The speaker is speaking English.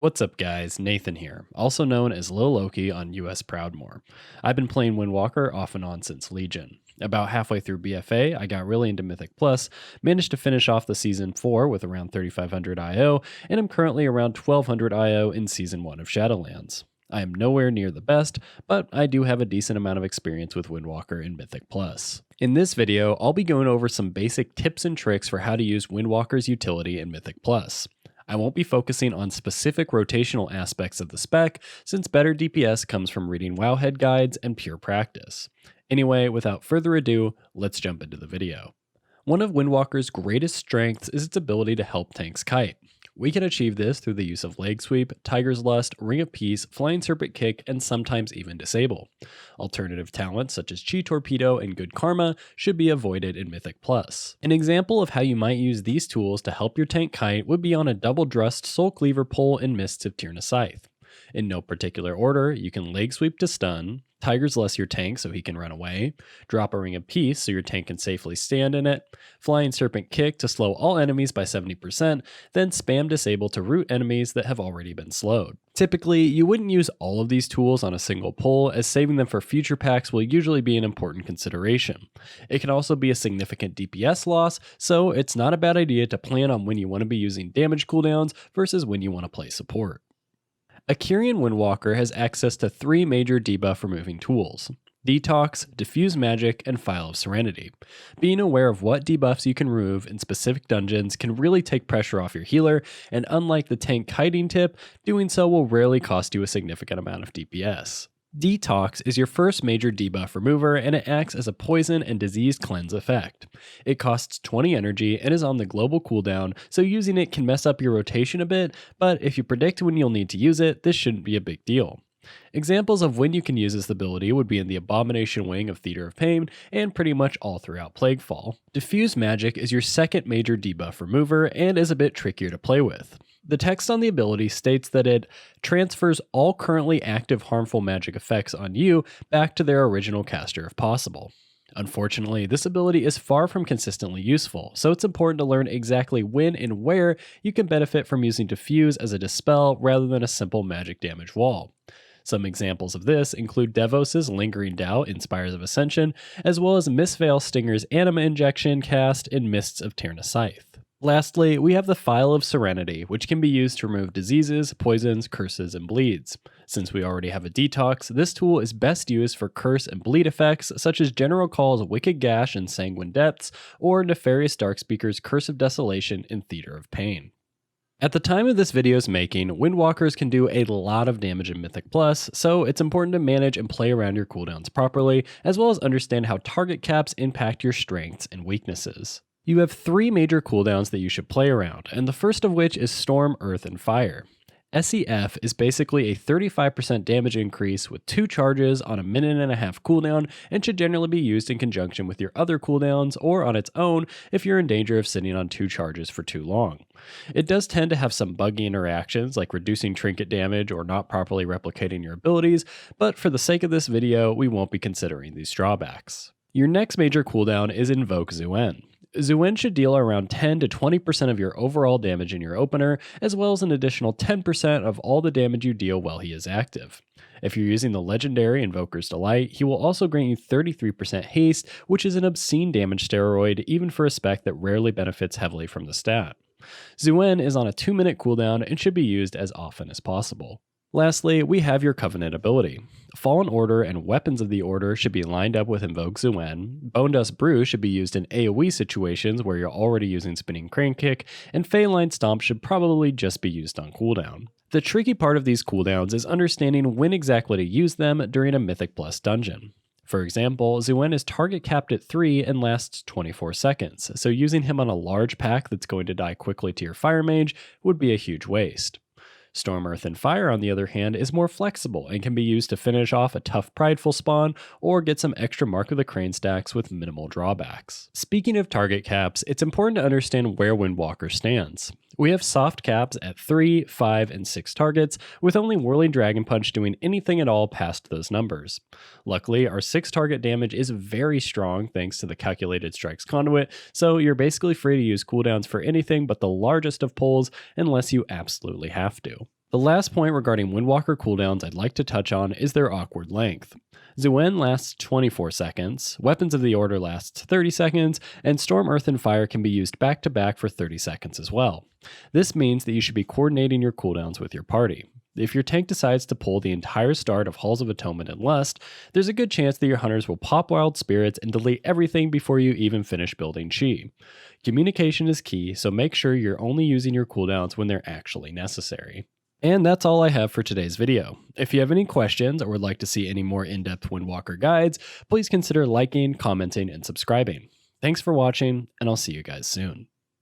What's up guys, Nathan here, also known as Lil Loki on US Proudmoore. I've been playing Windwalker off and on since Legion. About halfway through BFA, I got really into Mythic Plus, managed to finish off the Season 4 with around 3500 IO, and I'm currently around 1200 IO in Season 1 of Shadowlands. I am nowhere near the best, but I do have a decent amount of experience with Windwalker in Mythic Plus. In this video, I'll be going over some basic tips and tricks for how to use Windwalker's utility in Mythic Plus. I won't be focusing on specific rotational aspects of the spec, since better DPS comes from reading Wowhead guides and pure practice. Anyway, without further ado, let's jump into the video. One of Windwalker's greatest strengths is its ability to help tanks kite. We can achieve this through the use of Leg Sweep, Tiger's Lust, Ring of Peace, Flying Serpent Kick, and sometimes even Disable. Alternative talents such as Chi Torpedo and Good Karma should be avoided in Mythic Plus. An example of how you might use these tools to help your tank kite would be on a Double Drust Soul Cleaver pull in Mists of Tyrna Scythe. In no particular order, you can Leg Sweep to stun, Tiger's Lust your tank so he can run away, drop a Ring of Peace so your tank can safely stand in it, Flying Serpent Kick to slow all enemies by 70%, then spam Disable to root enemies that have already been slowed. Typically, you wouldn't use all of these tools on a single pull, as saving them for future packs will usually be an important consideration. It can also be a significant DPS loss, so it's not a bad idea to plan on when you want to be using damage cooldowns versus when you want to play support. A Kyrian Windwalker has access to 3 major debuff removing tools: Detox, Diffuse Magic, and File of Serenity. Being aware of what debuffs you can remove in specific dungeons can really take pressure off your healer, and unlike the tank kiting tip, doing so will rarely cost you a significant amount of DPS. Detox is your first major debuff remover, and it acts as a poison and disease cleanse effect. It costs 20 energy and is on the global cooldown, so using it can mess up your rotation a bit, but if you predict when you'll need to use it, this shouldn't be a big deal. Examples of when you can use this ability would be in the Abomination Wing of Theater of Pain, and pretty much all throughout Plaguefall. Diffuse Magic is your second major debuff remover, and is a bit trickier to play with. The text on the ability states that it transfers all currently active harmful magic effects on you back to their original caster if possible. Unfortunately, this ability is far from consistently useful, so it's important to learn exactly when and where you can benefit from using Diffuse as a dispel rather than a simple magic damage wall. Some examples of this include Devos' Lingering Doubt in Spires of Ascension, as well as Mistveil Stinger's Anima Injection cast in Mists of Tyrna Scythe. Lastly, we have the File of Serenity, which can be used to remove diseases, poisons, curses, and bleeds. Since we already have a detox, this tool is best used for curse and bleed effects such as General Call's Wicked Gash in Sanguine Depths, or Nefarious Darkspeaker's Curse of Desolation in Theater of Pain. At the time of this video's making, Windwalkers can do a lot of damage in Mythic Plus, so it's important to manage and play around your cooldowns properly, as well as understand how target caps impact your strengths and weaknesses. You have 3 major cooldowns that you should play around, and the first of which is Storm, Earth, and Fire. SEF is basically a 35% damage increase with 2 charges on a 1.5-minute cooldown, and should generally be used in conjunction with your other cooldowns or on its own if you're in danger of sitting on 2 charges for too long. It does tend to have some buggy interactions like reducing trinket damage or not properly replicating your abilities, but for the sake of this video, we won't be considering these drawbacks. Your next major cooldown is Invoke Zuen. Zuen should deal around 10 to 20% of your overall damage in your opener, as well as an additional 10% of all the damage you deal while he is active. If you're using the legendary Invoker's Delight, he will also grant you 33% haste, which is an obscene damage steroid even for a spec that rarely benefits heavily from the stat. Zuen is on a 2-minute cooldown and should be used as often as possible. Lastly, we have your Covenant ability. Fallen Order and Weapons of the Order should be lined up with Invoke Zuen, Bone Dust Brew should be used in AoE situations where you're already using Spinning Crane Kick, and Feline Stomp should probably just be used on cooldown. The tricky part of these cooldowns is understanding when exactly to use them during a Mythic Plus dungeon. For example, Zuen is target capped at 3 and lasts 24 seconds, so using him on a large pack that's going to die quickly to your Fire Mage would be a huge waste. Storm, Earth, and Fire, on the other hand, is more flexible and can be used to finish off a tough Prideful spawn or get some extra Mark of the Crane stacks with minimal drawbacks. Speaking of target caps, it's important to understand where Windwalker stands. We have soft caps at 3, 5, and 6 targets, with only Whirling Dragon Punch doing anything at all past those numbers. Luckily, our 6 target damage is very strong thanks to the Calculated Strikes conduit, so you're basically free to use cooldowns for anything but the largest of pulls unless you absolutely have to. The last point regarding Windwalker cooldowns I'd like to touch on is their awkward length. Zuen lasts 24 seconds, Weapons of the Order lasts 30 seconds, and Storm, Earth, and Fire can be used back to back for 30 seconds as well. This means that you should be coordinating your cooldowns with your party. If your tank decides to pull the entire start of Halls of Atonement and Lust, there's a good chance that your hunters will pop Wild Spirits and delete everything before you even finish building Chi. Communication is key, so make sure you're only using your cooldowns when they're actually necessary. And that's all I have for today's video. If you have any questions or would like to see any more in-depth Windwalker guides, please consider liking, commenting, and subscribing. Thanks for watching, and I'll see you guys soon.